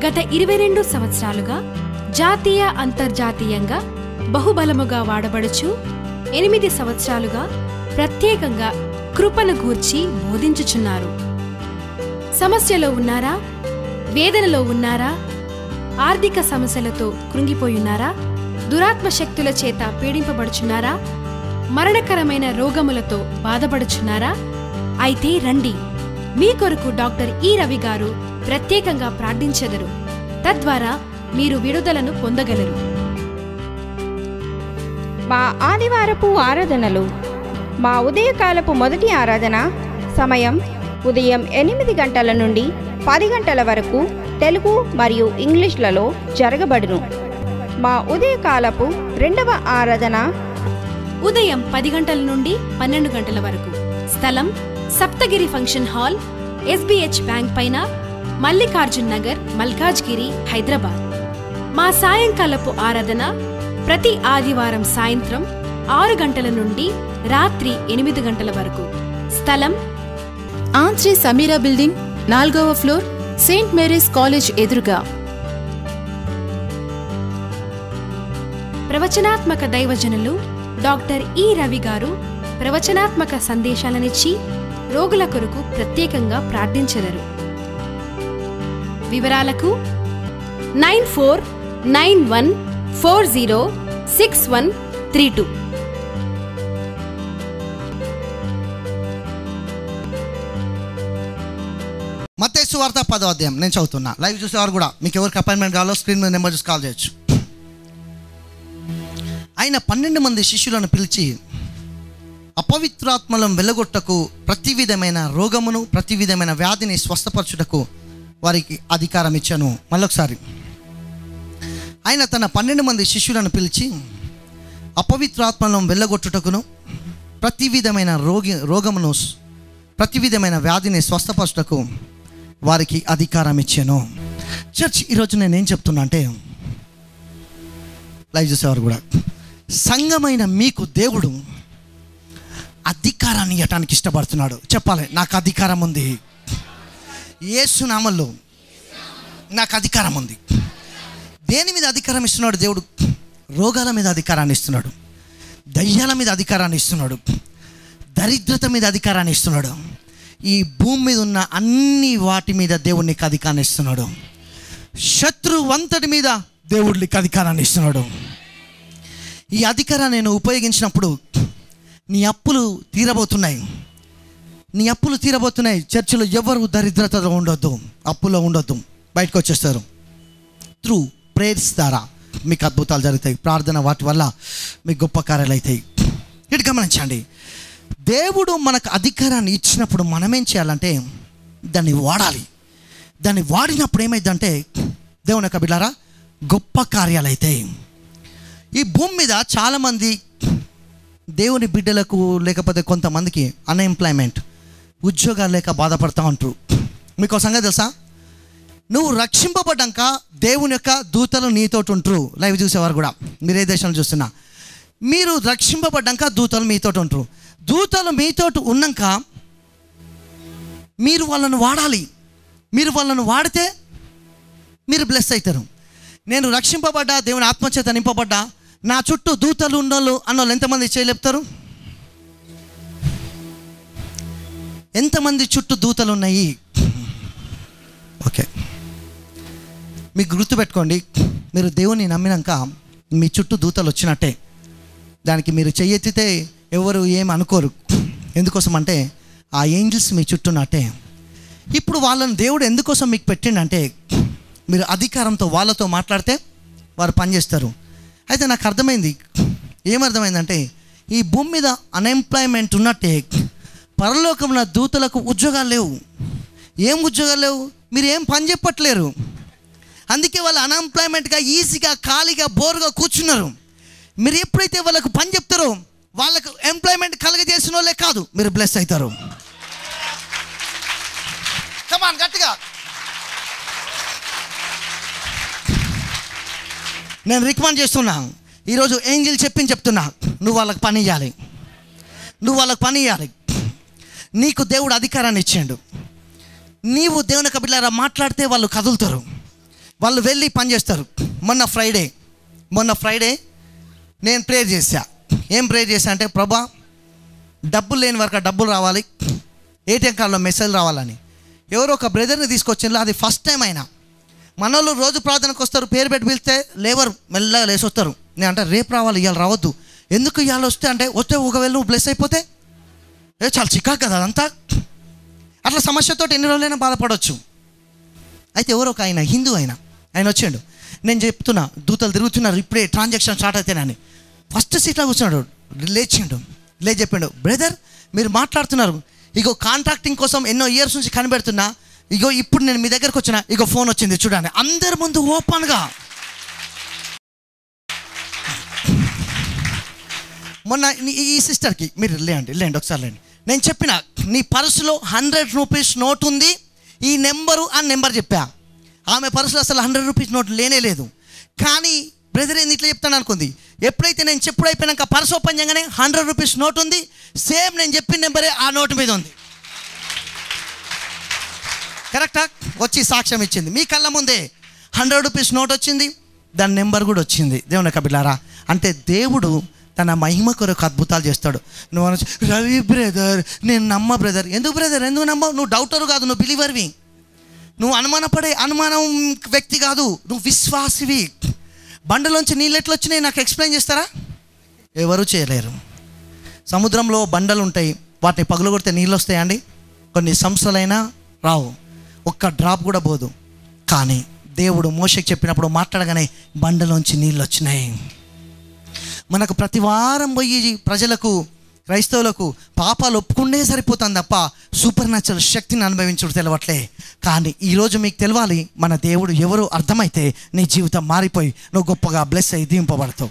గత 22 సంవత్సరాలుగా జాతీయ అంతర్జాతీయంగా బహుబలముగా వాడబడుచు 8 సంవత్సరాలుగా ప్రత్యేకంగా కృపను గూర్చి బోధించుచున్నారు. సమస్యలో ఉన్నారా? వేదనలో ఉన్నారా? ఆర్థిక సమస్యలతో కృంగిపోయున్నారా? దురాత్మ శక్తుల చేత పీడింపబడుచున్నారా? మరణకరమైన రోగములతో బాధపడుచున్నారా? అయితే రండి, మీ కొరకు డాక్టర్ ఈ రవి గారు ప్రత్యేకంగా ప్రార్థించెదరు. తద్వారా మీరు విడుదలను పొందగలరు. మా ఆదివారపు ఆరాధనలు. మా ఉదయకాలపు మొదటి ఆరాధన సమయం ఉదయం 8 గంటల నుండి 10 గంటల వరకు తెలుగు మరియు ఇంగ్లీష్లలో జరగబడును. మా ఉదయకాలపు రెండవ ఆరాధన ఉదయం 10 గంటల నుండి 12 గంటల వరకు. స్థలం Saptagiri function hall, SBH bank పైన, మల్లికార్జున్ నగర్, మల్కాజ్గిరి, హైదరాబాద్. మా సాయంకాలపు ఆరాధన ప్రతి ఆదివారం సాయంత్రం 6 గంటల నుండి రాత్రి 8 గంటల వరకు. స్థలం శ్రీ సమీరా బిల్డింగ్, 4వ ఫ్లోర్, సెయింట్ మేరీస్ కాలేజ్ ఎదురుగా. ప్రవచనాత్మక దైవజనులు డాక్టర్ ఈ రవి గారు ప్రవచనాత్మక సందేశాలనిచ్చి రోగుల కొరకు ప్రత్యేకంగా ప్రార్థించెదరు. వివరాలకు 9491406132. మత్తయి సువార్త 10వ అధ్యాయం నేను చదువుతున్నా. లైవ్ చూసేవారు కూడా మీకు ఎవరికి అపాయింట్మెంట్ కావాలో స్క్రీన్ మీద నెంబర్ చూసి కాల్ చేయొచ్చు. ఆయన 12 మంది శిష్యులను పిలిచి అపవిత్రాత్మలను వెల్లగొట్టకు, ప్రతి విధమైన రోగమును, ప్రతి విధమైన వ్యాధిని స్వస్థపరచుటకు వారికి అధికారం ఇచ్చాను. మళ్ళొకసారి, ఆయన తన 12 మంది శిష్యులను పిలిచి అపవిత్రాత్మలను వెళ్ళగొట్టుటకును, ప్రతి విధమైన రోగమును, ప్రతి విధమైన వ్యాధిని స్వస్థపరచుటకు వారికి అధికారం ఇచ్చాను. చర్చ్, ఈరోజు నేనేం చెప్తున్నా అంటే, లైవ్ చూసేవారు కూడా, సంఘమైన మీకు దేవుడు అధికారాన్ని ఇవ్వటానికి ఇష్టపడుతున్నాడు. చెప్పాలి, నాకు అధికారం ఉంది. యేసు నామములో నాకు అధికారం ఉంది. దేని మీద అధికారం ఇస్తున్నాడు దేవుడు? రోగాల మీద అధికారాన్ని ఇస్తున్నాడు, దయ్యాల మీద అధికారాన్ని ఇస్తున్నాడు, దరిద్రత మీద అధికారాన్ని ఇస్తున్నాడు. ఈ భూమి మీద ఉన్న అన్ని వాటి మీద దేవుడు నీకు అధికారాన్ని ఇస్తున్నాడు. శత్రువంతటి మీద దేవుడు నీకు అధికారాన్ని ఇస్తున్నాడు. ఈ అధికారాన్ని నేను ఉపయోగించినప్పుడు నీ అప్పులు తీరబోతున్నాయి. నీ అప్పులు తీరబోతున్నాయి. చర్చిలో ఎవరు దరిద్రతలో ఉండొద్దు, అప్పులో ఉండొద్దు, బయటకు వచ్చేస్తారు. త్రూ ప్రేయర్స్ ద్వారా మీకు అద్భుతాలు జరుగుతాయి. ప్రార్థన, వాటి వల్ల మీకు గొప్ప కార్యాలు అవుతాయి. ఇటు గమనించండి, దేవుడు మనకు అధికారాన్ని ఇచ్చినప్పుడు మనం ఏం చేయాలంటే దాన్ని వాడాలి. దాన్ని వాడినప్పుడు ఏమైందంటే దేవుని యొక్క బిడ్డలారా గొప్ప కార్యాలు అవుతాయి. ఈ భూమి మీద చాలామంది దేవుని బిడ్డలకు, లేకపోతే కొంతమందికి అన్ఎంప్లాయ్మెంట్, ఉద్యోగాలు లేక బాధపడుతూ ఉంటారు. మీకు ఒక సంగతి తెలుసా? నువ్వు రక్షింపబడ్డాక దేవుని యొక్క దూతలు నీతోటి ఉంటారు. లైవ్ చూసేవారు కూడా, మీరు ఏ దేశంలో చూస్తున్నా, మీరు రక్షింపబడ్డాక దూతలు మీతోటి ఉంటారు. దూతలు మీతోటి ఉన్నాక మీరు వాళ్ళను వాడాలి. మీరు వాళ్ళను వాడితే మీరు బ్లెస్ అవుతారు. నేను రక్షింపబడ్డా, దేవుని ఆత్మచేత నింపబడ్డా, నా చుట్టూ దూతలు ఉన్నోళ్ళు అన్నోళ్ళు ఎంతమంది చేయలేపుతారు? ఎంతమంది చుట్టూ దూతలు ఉన్నాయి? ఓకే, మీకు గుర్తుపెట్టుకోండి, మీరు దేవుని నమ్మినాక మీ చుట్టూ దూతలు వచ్చినట్టే. దానికి మీరు చెయ్యెత్తితే ఎవరు ఏమి అనుకోరు. ఎందుకోసం అంటే ఆ ఏంజిల్స్ మీ చుట్టూ ఉన్నట్టే. ఇప్పుడు వాళ్ళని దేవుడు ఎందుకోసం మీకు పెట్టిండంటే మీరు అధికారంతో వాళ్ళతో మాట్లాడితే వారు పనిచేస్తారు. అయితే నాకు అర్థమైంది, ఏమర్థమైందంటే ఈ భూమి మీద అన్ఎంప్లాయ్మెంట్ ఉన్నట్టే పరలోకంలో దూతలకు ఉద్యోగాలు లేవు. ఏం ఉద్యోగాలు లేవు? మీరు ఏం పని చెప్పట్లేరు. అందుకే వాళ్ళు అన్ఎంప్లాయ్మెంట్గా ఈజీగా ఖాళీగా బోరుగా కూర్చున్నారు. మీరు ఎప్పుడైతే వాళ్ళకు పని చెప్తారో వాళ్ళకు ఎంప్లాయ్మెంట్ కలగజేసిన వాళ్ళే కాదు, మీరు బ్లెస్ అవుతారు. కమాన్, గట్టిగా. నేను రికమెండ్ చేస్తున్నా, ఈరోజు ఏంజిల్ చెప్తున్నా, నువ్వు వాళ్ళకి పని ఇవ్వాలి. నువ్వు వాళ్ళకి పని ఇవ్వాలి. నీకు దేవుడు అధికారాన్ని ఇచ్చాడు. నీవు దేవుని బిడ్డలారా మాట్లాడితే వాళ్ళు కదులుతారు. వాళ్ళు వెళ్ళి పని చేస్తారు. మొన్న ఫ్రైడే నేను ప్రేయర్ చేశా. ఏం ప్రేయర్ చేశా అంటే, ప్రభా డబ్బులు లేని వరకు డబ్బులు రావాలి, ఏటీఎం కార్డులో మెసేజ్ రావాలని. ఎవరో ఒక బ్రదర్ని తీసుకొచ్చిండ్రు. అది ఫస్ట్ టైం అయినా. మన వాళ్ళు రోజు ప్రార్థనకు వస్తారు, పేరు పెట్టి పిలిస్తే లేవరు, మెల్లగా లేసి వస్తారు. నేను అంటే రేపు రావాలి, ఇవాళ రావద్దు. ఎందుకు ఇవాళ వస్తే అంటే, వస్తే ఒకవేళ నువ్వు బ్లెస్ అయిపోతే చాలా చికాకు కదా అదంతా. అట్లా సమస్యతో ఎన్ని రోజులైనా బాధపడవచ్చు. అయితే ఎవరో ఒక ఆయన, హిందూ ఆయన వచ్చిండు. నేను చెప్తున్నా, దూతలు తిరుగుతున్నారు, ఇప్పుడే ట్రాన్సాక్షన్ స్టార్ట్ అయితేనని. ఫస్ట్ సీట్లో కూర్చున్నాడు. లేచి చెప్పిండు, బ్రదర్ మీరు మాట్లాడుతున్నారు, ఇగో కాంట్రాక్టింగ్ కోసం ఎన్నో ఇయర్స్ నుంచి కనిపెడుతున్నా, ఇగో ఇప్పుడు నేను మీ దగ్గరకు వచ్చిన, ఇగో ఫోన్ వచ్చింది చూడండి. అందరి ముందు ఓపెన్గా. మొన్న ఈ సిస్టర్కి మీరు లేండి ఒకసారి లేండి. నేను చెప్పిన, నీ పర్సులో 100 రూపీస్ నోట్ ఉంది, ఈ నెంబరు ఆ నెంబర్ చెప్పా. ఆమె పర్సులో అసలు 100 రూపీస్ నోట్ లేదు. కానీ బ్రదర్ ఏంది ఇట్లా చెప్తాను అనుకుంది. ఎప్పుడైతే నేను చెప్పుడు అయిపోయినాక పర్సు ఓపెన్ చేయగానే 100 రూపీస్ నోట్ ఉంది, సేమ్ నేను చెప్పిన నెంబరే ఆ నోటు మీద ఉంది. కరెక్టా? వచ్చి సాక్ష్యం ఇచ్చింది మీ కళ్ళ ముందే. 100 రూపీస్ నోట్ వచ్చింది, దాని నెంబర్ కూడా వచ్చింది. దేవుని కబిలారా, అంటే దేవుడు తన మహిమ కొరకు అద్భుతాలు చేస్తాడు. నువ్వు అనొచ్చు, రవి బ్రదర్ నేను నమ్మ బ్రదర్. ఎందుకు బ్రదర్, ఎందుకు నమ్మవు? నువ్వు డౌటరు కాదు, నువ్వు బిలీవర్వి. నువ్వు అనుమానం వ్యక్తి కాదు, నువ్వు విశ్వాసివి. బండలోంచి నీళ్ళు ఎట్లా వచ్చినాయి నాకు ఎక్స్ప్లెయిన్ చేస్తారా? ఎవరు చేయలేరు. సముద్రంలో బండలు ఉంటాయి, వాటిని పగులు కొడితే నీళ్ళు వస్తాయండి? కొన్ని సంవత్సరాలైనా రావు, ఒక్క డ్రాప్ కూడా పోదు. కానీ దేవుడు మోషేకి చెప్పినప్పుడు మాట్లాడగానే బండలోంచి నీళ్ళు వచ్చినాయి. మనకు ప్రతి వారం పోయి ప్రజలకు, క్రైస్తవులకు పాపాలు ఒప్పుకుండే సరిపోతుంది తప్ప సూపర్ న్యాచురల్ శక్తిని అనుభవించడం తెలవట్లే. కానీ ఈరోజు మీకు తెలవాలి, మన దేవుడు ఎవరో అర్థమైతే నీ జీవితం మారిపోయి నువ్వు గొప్పగా బ్లెస్ అయ్యి దీంపబడతావు.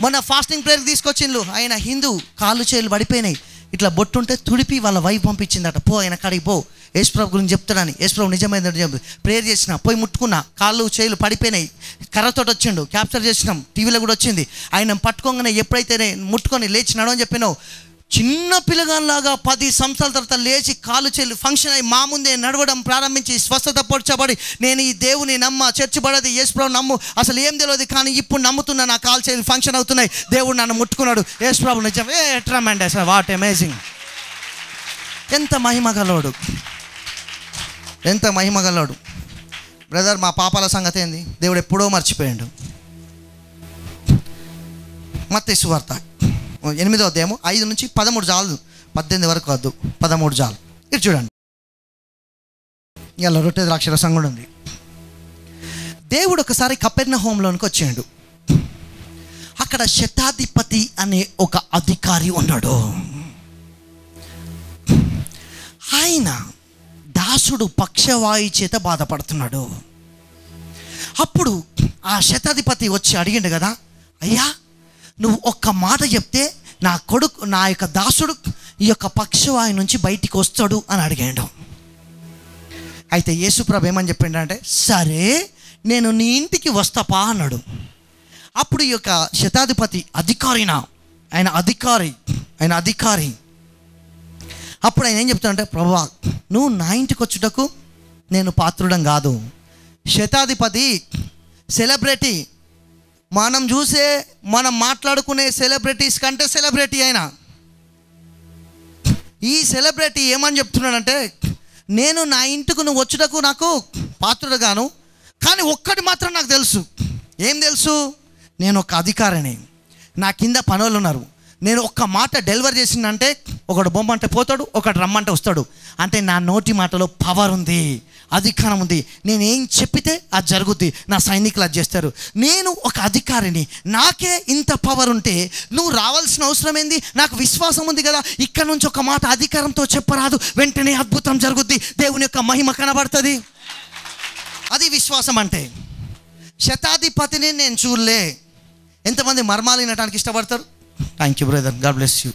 మొన్న ఫాస్టింగ్ ప్రేయర్ తీసుకొచ్చిండ్రు. ఆయన హిందూ, కాళ్ళు చేతులు పడిపోయినాయి. ఇట్లా బొట్టుంటే తుడిపి వాళ్ళ వైఫ్ పంపించిందట, పో ఆయన కాడికి పో, యేసుప్రభు గురించి చెప్తాడని. యేసుప్రభు నిజమైందని చెప్పి ప్రేయర్ చేసిన, పోయి ముట్టుకున్నా, కాళ్ళు చేతులు పడిపోయినాయి. కర్రతోటి వచ్చిండు, క్యాప్చర్ చేసినాం, టీవీలో కూడా వచ్చింది. ఆయన పట్టుకోగానే ఎప్పుడైతే ముట్టుకొని లేచినాడో అని చెప్పినావు, చిన్న పిల్లగాల్లాగా 10 సంవత్సరాల తర్వాత లేచి కాలు చేతులు ఫంక్షన్ అయ్యి మా ముందే నడవడం ప్రారంభించి స్వస్థత పొరచబడి, నేను ఈ దేవుని నమ్మ, చర్చి పడది, యేసుప్రభు నమ్ము, అసలు ఏం తెలియదు కానీ ఇప్పుడు నమ్ముతున్నా, నా కాలు చేతులు ఫంక్షన్ అవుతున్నాయి, దేవుడు నన్ను ముట్టుకున్నాడు, యేసుప్రభు నిజం. Tremendous, what amazing. ఎంత మహిమగలవాడు, ఎంత మహిమగలవాడు. బ్రదర్ మా పాపాల సంగతి ఏంది? దేవుడు ఎప్పుడో మర్చిపోయాడు. మత్తయి సువార్త 8వ అధ్యాయము 5 నుంచి 13 చాలు, 18 వరకు వద్దు, 13 చాలు. ఇది చూడండి. ఇలా రొట్టె ద్రాక్ష రసం కూడా ఉంది. దేవుడు ఒకసారి కపెర్నహూములోనికి వచ్చాడు. అక్కడ శతాధిపతి అనే ఒక అధికారి ఉన్నాడు. ఆయన దాసుడు పక్షవాయు చేత బాధపడుతున్నాడు. అప్పుడు ఆ శతాధిపతి వచ్చి అడిగిండు కదా, అయ్యా నువ్వు ఒక్క మాట చెప్తే నా యొక్క దాసుడు ఈ యొక్క పక్షవాయు నుంచి బయటికి వస్తాడు అని అడిగాడు. అయితే యేసుప్రభు ఏమని చెప్పిండంటే, సరే నేను నీ ఇంటికి వస్తాపా అన్నాడు. అప్పుడు ఈ యొక్క శతాధిపతి ఆయన అధికారి అప్పుడు ఆయన ఏం చెప్తాడంటే, ప్రభువా నువ్వు నా ఇంటికి వచ్చుటకు నేను పాత్రుడం కాదు. శతాధిపతి సెలబ్రిటీ, మనం మాట్లాడుకునే సెలబ్రిటీస్ కంటే సెలబ్రిటీ అయినా. ఈ సెలబ్రిటీ ఏమని చెప్తున్నాడంటే, నేను నా ఇంటికి నువ్వు వచ్చుటకు నాకు పాత్రుడుగాను, కానీ ఒక్కటి మాత్రం నాకు తెలుసు. ఏం తెలుసు? నేను ఒక అధికారిని, నా కింద పనులు ఉన్నారు. నేను ఒక్క మాట డెలివర్ చేసిందంటే, ఒకడు బొమ్మంటే పోతాడు, ఒకడు రమ్మంటే వస్తాడు. అంటే నా నోటి మాటలో పవర్ ఉంది, అధికారం ఉంది. నేనేం చెప్పితే అది జరుగుద్ది, నా సైనికులు అది చేస్తారు. నేను ఒక అధికారిని, నాకే ఇంత పవర్ ఉంటే నువ్వు రావాల్సిన అవసరం ఏంది? నాకు విశ్వాసం ఉంది కదా, ఇక్కడ నుంచి ఒక మాట అధికారంతో చెప్పరాదు, వెంటనే అద్భుతం జరుగుద్ది, దేవుని యొక్క మహిమ కనబడుతుంది. అది విశ్వాసం అంటే. శతాధిపతిని నేను చూడలే. ఎంతమంది మర్మాలు వినడానికి ఇష్టపడతారు? Thank you brother, God bless you.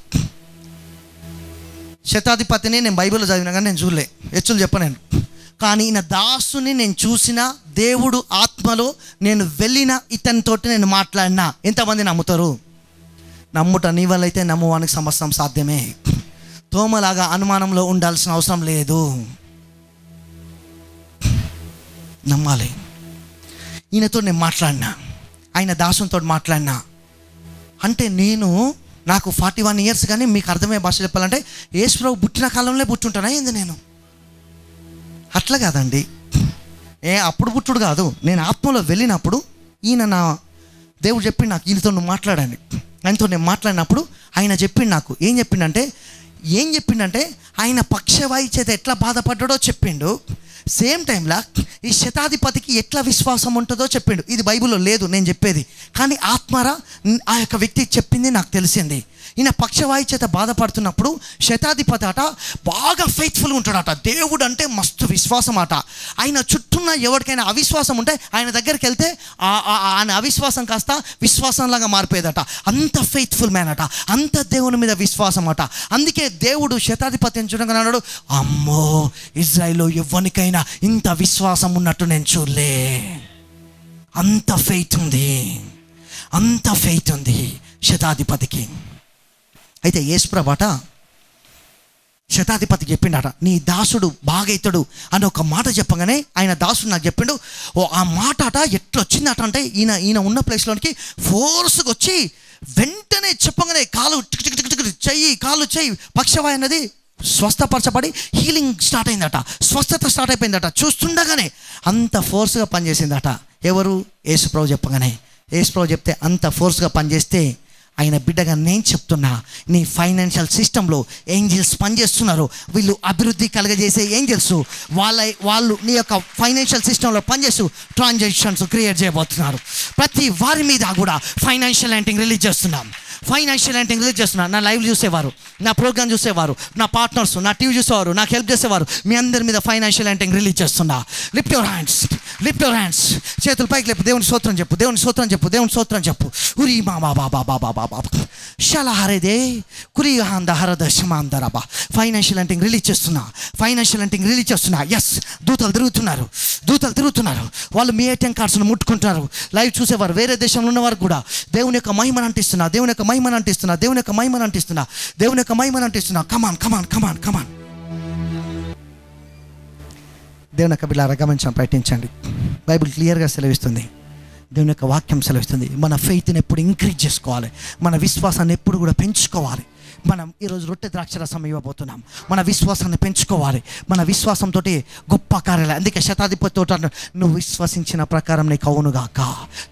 శతాధిపతిని నేను బైబిల్లో చదివినా కానీ నేను చూడలే, హెచ్చులు చెప్పలేను. కానీ ఈయన దాసుని నేను చూసిన, దేవుడు ఆత్మలో నేను వెళ్ళిన, ఇతనితోటి నేను మాట్లాడినా. ఎంతమంది నమ్ముతారు? నమ్ముట నీ వల్ల అయితే నమ్మువానికి సమస్తం సాధ్యమే. తోమలాగా అనుమానంలో ఉండాల్సిన అవసరం లేదు. నమ్మాలి. ఈయనతో నేను మాట్లాడినా, ఆయన దాసునితో మాట్లాడినా అంటే నాకు 41 years, కానీ మీకు అర్థమయ్యే భాష చెప్పాలంటే యేసు ప్రభు పుట్టిన కాలంలో పుట్టుంటానా ఏంది నేను? అట్లా కాదండి, అప్పుడు పుట్టుడు కాదు. నేను ఆత్మలో వెళ్ళినప్పుడు ఈయన దేవుడు చెప్పిండు నాకు, ఈయనతో నువ్వు మాట్లాడండి. ఆయనతో నేను మాట్లాడినప్పుడు ఆయన చెప్పిండు నాకు. ఏం చెప్పిండంటే ఆయన పక్షవాయు చేత ఎట్లా బాధపడ్డాడో చెప్పిండు. సేమ్ టైంలో ఈ శతాధిపతికి ఎట్లా విశ్వాసం ఉంటుందో చెప్పిండు. ఇది బైబిల్లో లేదు నేను చెప్పేది, కానీ ఆత్మరా ఆ యొక్క వ్యక్తి చెప్పింది నాకు తెలిసింది. ఈయన పక్షవాయు చేత బాధపడుతున్నప్పుడు శతాధిపతి అట బాగా ఫెయిత్ఫుల్గా ఉంటాడట. దేవుడు అంటే మస్తు విశ్వాసం అట. ఆయన చుట్టూన్న ఎవరికైనా అవిశ్వాసం ఉంటే ఆయన దగ్గరికి వెళ్తే ఆయన అవిశ్వాసం కాస్త విశ్వాసంలాగా మారిపోయేదట. అంత ఫెయిత్ఫుల్ మ్యాన్ అట, అంత దేవుని మీద విశ్వాసం అట. అందుకే దేవుడు శతాధిపతిని చూడగానే అన్నాడు, అమ్మో ఇజ్రాయిల్లో ఎవరికైనా ఇంత విశ్వాసం ఉన్నట్టు నేను చూడలే. అంత ఫెయిత్ ఉంది శతాధిపతికి. అయితే యేసుప్రభుట శతాధిపతికి చెప్పిండట, నీ దాసుడు బాగైతాడు అని ఒక మాట చెప్పగానే ఆయన దాసుడు నాకు చెప్పిండు. ఆ మాట అట ఎట్లా వచ్చిందట అంటే ఈయన ఉన్న ప్లేస్లోనికి ఫోర్స్గా వచ్చి వెంటనే చెప్పగానే కాలు చెయ్యి పక్షవాయు అన్నది స్వస్థపరచబడి హీలింగ్ స్టార్ట్ అయిందట, స్వస్థత స్టార్ట్ అయిపోయిందట. చూస్తుండగానే అంత ఫోర్స్గా పనిచేసిందట. ఎవరు? యేసుప్రభు చెప్పగానే. యేసుప్రభు చెప్తే అంత ఫోర్స్గా పనిచేస్తే ఆయన బిడ్డగా నేను చెప్తున్నా, నీ ఫైనాన్షియల్ సిస్టంలో ఏంజిల్స్ పనిచేస్తున్నారు. వీళ్ళు అభివృద్ధి కలగజేసే ఏంజిల్స్. వాళ్ళు నీ యొక్క ఫైనాన్షియల్ సిస్టంలో పనిచేస్తూ ట్రాన్సాక్షన్స్ క్రియేట్ చేయబోతున్నారు. ప్రతి వారి మీద కూడా ఫైనాన్షియల్ యాంటింగ్ రిలీజ్ చేస్తున్నాం. నా లైవ్ చూసేవారు, నా ప్రోగ్రామ్ చూసేవారు, నా పార్ట్నర్స్, నా టీవీ చూసేవారు, నాకు హెల్ప్ చేసేవారు, మీ అందరి మీద ఫైనాన్షియల్ యాంటింగ్ రిలీజ్ చేస్తున్నా. లిఫ్ట్ యువర్ హ్యాండ్స్, చేతులు పైకి లేపు, దేవుని స్తోత్రం చెప్పు. ఉరి మా బాబా షలహరేదే కురిహంద హరద శమాందరబా. ఫైనాన్షియల్ యాంటింగ్ రిలీజ్ చేస్తున్నా. ఎస్, దూతలు తిరుగుతున్నారు. వాళ్ళు మీ ఏటీఎం కార్డ్స్ను ముట్టుకుంటున్నారు. లైవ్ చూసేవారు, వేరే దేశంలో ఉన్నవారు కూడా దేవుని యొక్క మహిమను అంటిస్తున్నా. కమాన్. దేవుని యొక్క బిడ్డలారా గమనించండి, ప్రయత్నించండి. బైబిల్ క్లియర్గా సెలవిస్తుంది, దేవుని యొక్క వాక్యం సెలవిస్తుంది. మన ఫెయిత్ని ఎప్పుడు ఇంక్రీజ్ చేసుకోవాలి, మన విశ్వాసాన్ని ఎప్పుడు కూడా పెంచుకోవాలి. మనం ఈరోజు రొట్టె ద్రాక్షరసం ఇవ్వబోతున్నాం. మన విశ్వాసాన్ని పెంచుకోవాలి. మన విశ్వాసంతో గొప్ప కార్యాలు. అందుకే శతాధిపతితో నువ్వు విశ్వసించిన ప్రకారం నీకు అవునుగాక.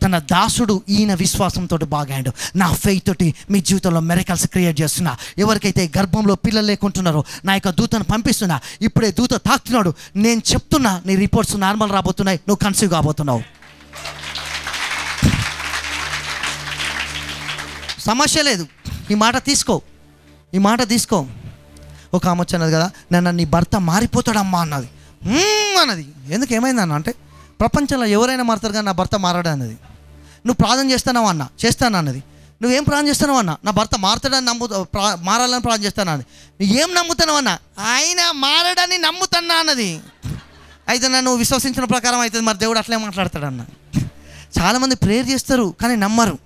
తన దాసుడు ఈయన విశ్వాసంతో బాగాడు. నా ఫెయిత్ తోటి మీ జీవితంలో మిరకల్స్ క్రియేట్ చేస్తున్నా. ఎవరికైతే గర్భంలో పిల్లలు లేకుంటున్నారో నా యొక్క దూతను పంపిస్తున్నా. ఇప్పుడే దూత తాకుతున్నాడు. నేను చెప్తున్నా, నీ రిపోర్ట్స్ నార్మల్ రాబోతున్నాయి, నువ్వు కన్సీవ్ కాబోతున్నావు. సమస్య లేదు. ఈ మాట తీసుకో. ఒక ఆమె వచ్చినది కదా, నన్ను నీ భర్త మారిపోతాడమ్మా అన్నది. ఎందుకు ఏమైందన్న అంటే, ప్రపంచంలో ఎవరైనా మారుతారు కానీ నా భర్త మారాడు అన్నది. నువ్వు ప్రార్థన చేస్తున్నావు అన్న, చేస్తాను అన్నది. నువ్వేం ప్రార్థన చేస్తున్నావు అన్న, నా భర్త మారుతాడని మారాలని ప్రార్థన చేస్తాను అన్నది. నువ్వు ఏం నమ్ముతున్నావు అన్న, ఆయన మారడని నమ్ముతున్నా అన్నది. అయితే నన్ను విశ్వసించిన ప్రకారం అవుతుంది, మరి దేవుడు అట్లే మాట్లాడతాడన్న. చాలామంది ప్రేయర్ చేస్తారు కానీ నమ్మరు.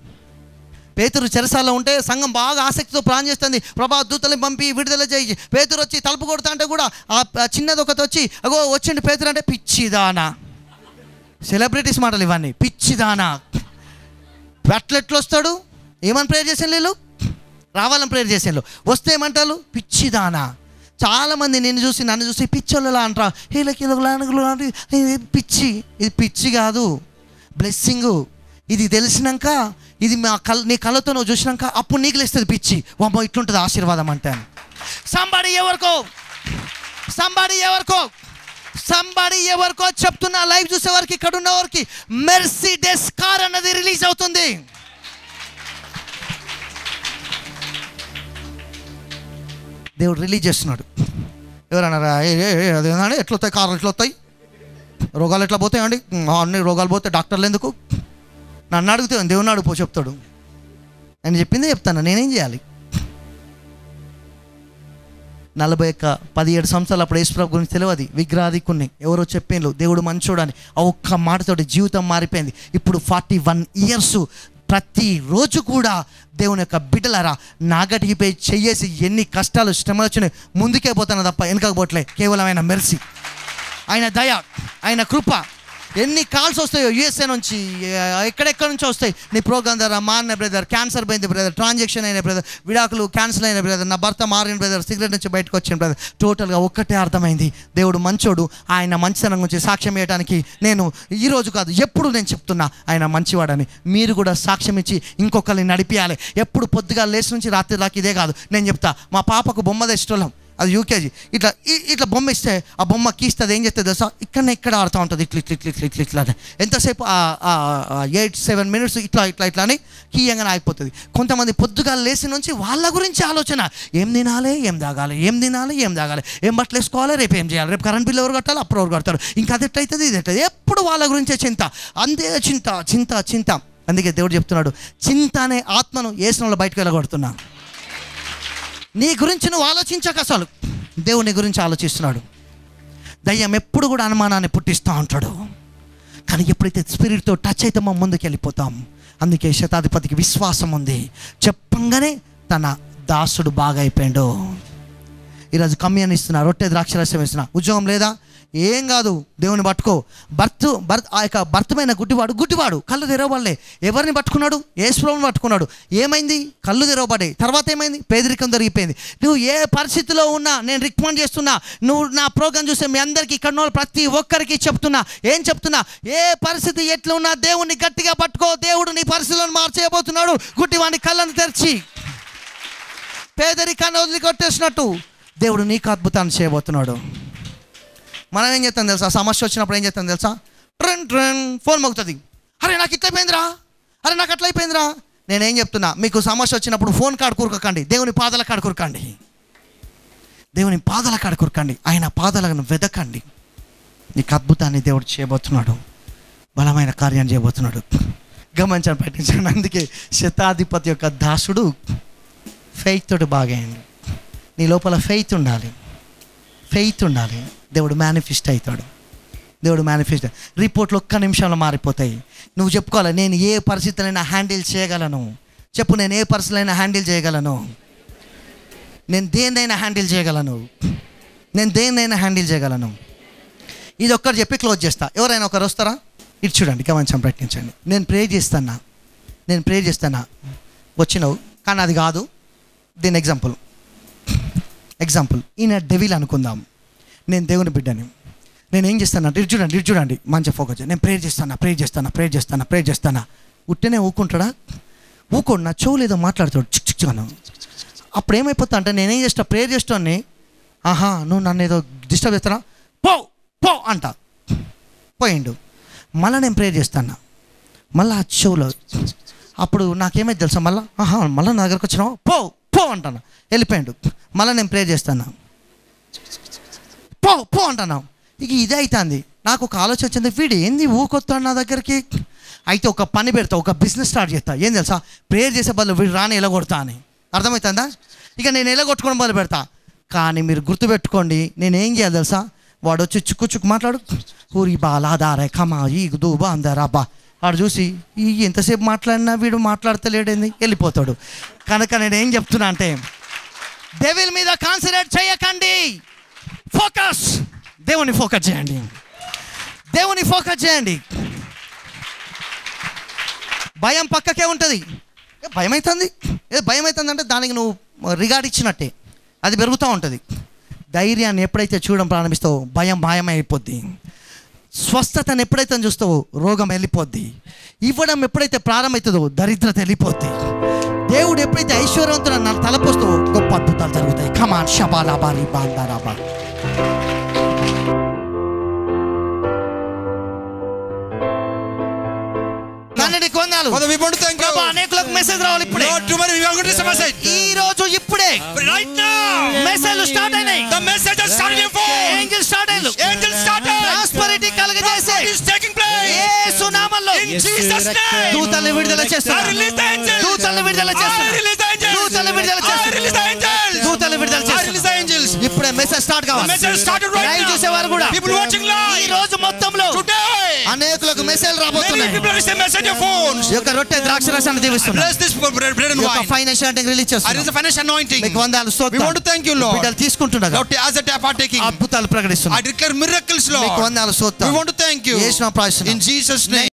పేతురు చెరసాల్లో ఉంటే సంఘం బాగా ఆసక్తితో ప్రార్థన చేస్తుంది, ప్రభా దూతల్ని పంపి విడుదల చేయి. పేతురు వచ్చి తలుపు కొడతా అంటే కూడా ఆ చిన్నది ఒకటి వచ్చి అగో వచ్చిండు పేతురు అంటే, పిచ్చిదానా. సెలబ్రిటీస్ మాటలు ఇవన్నీ, పిచ్చిదానా. అట్లెట్లు వస్తాడు? ఏమని ప్రేయర్ చేసాను వీళ్ళు? రావాలని ప్రేయర్ చేసాను. వస్తే ఏమంటారు? పిచ్చిదానా. చాలామంది నన్ను చూసి పిచ్చోళ్ళలా అంటారా, పిచ్చి. ఇది పిచ్చి కాదు, బ్లెస్సింగు. ఇది తెలిసినాక, ఇది నీ కళ్ళతో నువ్వు చూసినాక అప్పుడు నీకు లేస్తుంది పిచ్చి. అమ్మో ఇట్లుంటుంది ఆశీర్వాదం అంటే. సంబడి ఎవరికో చెప్తున్నా, లైవ్ చూసేవారికి, ఇక్కడ ఉన్నవారికి మెర్సిడెస్ కార్ అన్నది రిలీజ్ అవుతుంది. దేవుడు రిలీజ్ చేస్తున్నాడు. ఎవరన్నారా అదేనండి, ఎట్లా వస్తాయి కార్లు, ఎట్లా వస్తాయి, రోగాలు ఎట్లా పోతాయి అండి? అన్ని రోగాలు పోతే డాక్టర్లు ఎందుకు? నన్ను అడిగితే దేవుని అడుగు చెప్తాడు. నేను చెప్పిందే చెప్తాను, నేనేం చేయాలి? 17 సంవత్సరాలు అప్పుడు యేసుప్రభు గురించి తెలియదు, విగ్రహాధికుని ఎవరో చెప్పిండ్రు, దేవుడు మంచోడని. ఆ ఒక్క మాటతోటి జీవితం మారిపోయింది. ఇప్పుడు 41 years ప్రతిరోజు కూడా దేవుని యొక్క బిడ్డలారా నాగటికి పోయి చెయ్యేసి ఎన్ని కష్టాలు శ్రమలు వచ్చినాయి, ముందుకే పోతాను తప్ప వెనకపోవట్లే. కేవలం ఆయన మెర్సీ, ఆయన దయ, ఆయన కృప. ఎన్ని కాల్స్ వస్తాయో యూఎస్ఏ నుంచి, ఎక్కడెక్కడ నుంచి వస్తాయి. నీ ప్రోగ్రామ్ ద్వారా మా అన్న బ్రదర్ క్యాన్సర్ పోయింది బ్రదర్, ట్రాన్సాక్షన్ అయిన బ్రదర్, విడాకులు క్యాన్సిల్ అయిన బ్రదర్, నా భర్త మారిన బ్రదర్, సిగరెట్ నుంచి బయటకు వచ్చిన బ్రదర్. టోటల్గా ఒక్కటే అర్థమైంది, దేవుడు మంచోడు. ఆయన మంచితనం గురించి సాక్ష్యం ఇవ్వడానికి నేను ఈరోజు కాదు ఎప్పుడు నేను చెప్తున్నా ఆయన మంచివాడని. మీరు కూడా సాక్ష్యం ఇచ్చి ఇంకొకరిని నడిపియాలి. ఎప్పుడు పొద్దుగా లేచి నుంచి రాత్రి దాకా ఇదే కాదు. నేను చెప్తా, మా పాపకు బొమ్మ తెచ్చటోళ్ళం, అది యూకేజీ. ఇట్లా బొమ్మ ఇస్తే ఆ బొమ్మ గీస్తుంది, ఏం చేస్తుంది తెలుసా, ఇక్కడ ఆడుతూ ఉంటుంది ఇట్లా ఎంతసేపు 8-7 minutes ఇట్లా అని కీయంగానే ఆగిపోతుంది. కొంతమంది పొద్దుగా లేచి నుంచి వాళ్ళ గురించి ఆలోచన, ఏం తినాలి, ఏం తాగాలి, ఏం తినాలి, ఏం తాగాలి, ఏం బట్టలు వేసుకోవాలి, రేపు ఏం చేయాలి, రేపు కరెంట్ బిల్లు ఎవరు కట్టాలి, అప్పుడు ఎవరు కడతారు, ఇంకా అది ఎట్లయితుంది, ఇది ఎట్లయితే, ఎప్పుడు వాళ్ళ గురించే చింత, అంతే చింత. అందుకే దేవుడు చెప్తున్నాడు, చింత అనే ఆత్మను యేసులో బయటకు వెళ్ళగొడుతున్నా. నీ గురించి నువ్వు ఆలోచించక, అసలు దేవుడు నీ గురించి ఆలోచిస్తున్నాడు. దయ్యం ఎప్పుడు కూడా అనుమానాన్ని పుట్టిస్తూ ఉంటాడు, కానీ ఎప్పుడైతే స్పిరిట్తో టచ్ అయితే మనం ముందుకు వెళ్ళిపోతాం. అందుకే శతాధిపతికి విశ్వాసం ఉంది, చెప్పంగానే తన దాసుడు బాగా అయిపోయాడు. ఈరోజు కమ్యూన్ ఇస్తున్నా, రొట్టె ద్రాక్షరసం ఇస్తున్నా, ఉద్యోగం లేదా, ఏం కాదు, దేవుని పట్టుకో. ఆ యొక్క భర్తమైన గుడ్డివాడు కళ్ళు తెరవబడలే. ఎవరిని పట్టుకున్నాడు? యేసుప్రభువుని పట్టుకున్నాడు. ఏమైంది? కళ్ళు తెరవబడ్డాయి. తర్వాత ఏమైంది? పేదరికం జరిగిపోయింది. నువ్వు ఏ పరిస్థితిలో ఉన్నా నేను రికమెండ్ చేస్తున్నా, నువ్వు నా ప్రోగ్రాం చూస్తే మీ అందరికీ ఇక్కడ ప్రతి ఒక్కరికి చెప్తున్నా, ఏం చెప్తున్నా, ఏ పరిస్థితి ఎట్లా ఉన్నా దేవుణ్ణి గట్టిగా పట్టుకో. దేవుడు నీ పరిస్థితులను మార్చేయబోతున్నాడు. గుడ్డివాని కళ్ళను తెరిచి పేదరికాన్ని వదిలికొట్టేసినట్టు దేవుడు నీకు అద్భుతాన్ని చేయబోతున్నాడు. మనం ఏం చేస్తాం తెలుసా, సమస్య వచ్చినప్పుడు ఏం చేస్తాం తెలుసా, ట్రెన్ ఫోన్ మోగుతుంది, అరే నాకు ఇట్లా అయిపోయిందిరా, అరే నాకు అట్లా అయిపోయిందిరా. నేనేం చెప్తున్నా, మీకు సమస్య వచ్చినప్పుడు ఫోన్ కాడ కూరకండి, దేవుని పాదాల కాడ కూరకండి, దేవుని పాదాల కాడ కూరకండి, ఆయన పాదాలను వెదకండి. నీకు అద్భుతాన్ని దేవుడు చేయబోతున్నాడు, బలమైన కార్యాన్ని చేయబోతున్నాడు. గమనించండి, పట్టించండి. అందుకే శతాధిపతి యొక్క దాసుడు ఫెయిత్ తోటి బాగైంది. నీ లోపల ఫెయిత్ ఉండాలి. దేవుడు మేనిఫెస్ట్ అవుతాడు. రిపోర్ట్లు ఒక్క నిమిషంలో మారిపోతాయి. నువ్వు చెప్పుకోవాలి, నేను ఏ పరిస్థితులైనా హ్యాండిల్ చేయగలను. చెప్పు, నేను ఏ పరిస్థితులైనా హ్యాండిల్ చేయగలను, నేను దేన్నైనా హ్యాండిల్ చేయగలను. ఇది ఒక్కరు చెప్పి క్లోజ్ చేస్తా. ఎవరైనా ఒకరు వస్తారా? ఇటు చూడండి, గమనించండి, ప్రయత్నించండి. నేను ప్రే చేస్తానా వచ్చినావు, కానీ అది కాదు. దీని ఎగ్జాంపుల్ ఈయన డెవిల్ అనుకుందాం, నేను దేవుని బిడ్డని. నేను ఏం చేస్తానంటే ఇటు చూడండి మంచిగా ఫోకస్. నేను ప్రే చేస్తానా. ఉట్టనే ఊకుంటాడా? ఊకోడు. నా చెవులు ఏదో మాట్లాడుతాడు చిక్చిక్గాను. అప్పుడు ఏమైపోతా అంటే నేనేం చేస్తా, ప్రేయర్ చేస్తాను, ఆహా నువ్వు నన్ను ఏదో డిస్టర్బ్ చేస్తానా, పో అంట. పోయిండు. మళ్ళీ నేను ప్రేయర్ చేస్తాను, మళ్ళీ ఆ చెవులో. అప్పుడు నాకేమైతే తెలుసా, మళ్ళీ నా దగ్గరకు వచ్చినావు, పో అంటాను, వెళ్ళిపోయాడు. మళ్ళీ నేను ప్రేయర్ చేస్తాను, పో అంటున్నావు. ఇక ఇదే అవుతుంది. నాకు ఒక ఆలోచన వచ్చింది, వీడు ఏంది ఊకొస్తాడు నా దగ్గరికి. అయితే ఒక పని పెడతా, ఒక బిజినెస్ స్టార్ట్ చేస్తా. ఏం తెలుసా, ప్రేయర్ చేసే బదులు వీడు రాని ఎలగొడతా అని. అర్థమవుతుందా? ఇక నేను ఎలగొట్టుకోవడం మొదలు పెడతా. కానీ మీరు గుర్తుపెట్టుకోండి, నేను ఏం చేయాలి తెలుసా, వాడు వచ్చి చుక్కు మాట్లాడు, ఊరి బాలాదారే కమా ఈ దూబా అందరాబా. వాడు చూసి ఎంతసేపు మాట్లాడినా వీడు మాట్లాడతలేడేంది, వెళ్ళిపోతాడు. కనుక నేను ఏం చెప్తున్నా అంటే, డెవిల్ మీద కాన్సన్ట్రేట్ చేయకండి, ఫోకస్. దేవుని ఫోకస్ చేయండి. భయం పక్కకే ఉంటుంది. భయం అవుతుంది అంటే దానికి నువ్వు రిగార్డ్ ఇచ్చినట్టే, అది పెరుగుతూ ఉంటుంది. ధైర్యాన్ని ఎప్పుడైతే చూడడం ప్రారంభిస్తావో భయం అయిపోద్ది. స్వస్థతను ఎప్పుడైతే చూస్తావో రోగం వెళ్ళిపోద్ది. ఇవ్వడం ఎప్పుడైతే ప్రారంభమవుతుందో దరిద్రత వెళ్ళిపోద్ది. దేవుడు ఎప్పుడైతే ఐశ్వర్యవంతుడు నన్ను తలపోస్తావో గొప్ప అద్భుతాలు జరుగుతాయి. కమాన్ షబాలాబాలి బాందారాబా. అనేకులకు మెసేజ్ రావాలి ఇప్పుడే. ఈ రోజు ఇప్పుడే మెసేజ్ స్టార్ట్ అయినాయి. ప్రాస్పరిటీ కలుగజేసే యేసు నామములో దూతల్ని విడుదల చేస్తారు. ఇప్పుడే మెసేజ్ స్టార్ట్ కావాలి. చూసేవారు కూడా ఈ రోజు మొత్తంలో అనేక అనేకులకు మెసేజ్ Many రాబోతున్నాయి. people are receiving message of phones. ఈ యొక్క రొట్టె ద్రాక్షరసాన్ని దీవిస్తున్నారు. Bless this bread and ఈ యొక్క wine. ఫైనాన్షియల్ అంటే రిలీజ్ There is చేస్తున్నారు. a financial anointing. మీకు వందనాలు We స్తోత్రం. want to thank you, Lord. బిడ్డలు తీసుకుంటుండగా Lord, as they are partaking, అద్భుతాలు I ప్రకటిస్తున్నారు. declare miracles, మీకు Lord. వందనాలు We స్తోత్రం. want to thank you. యేసు నామములో ప్రార్థిస్తున్నాను. In Jesus' name.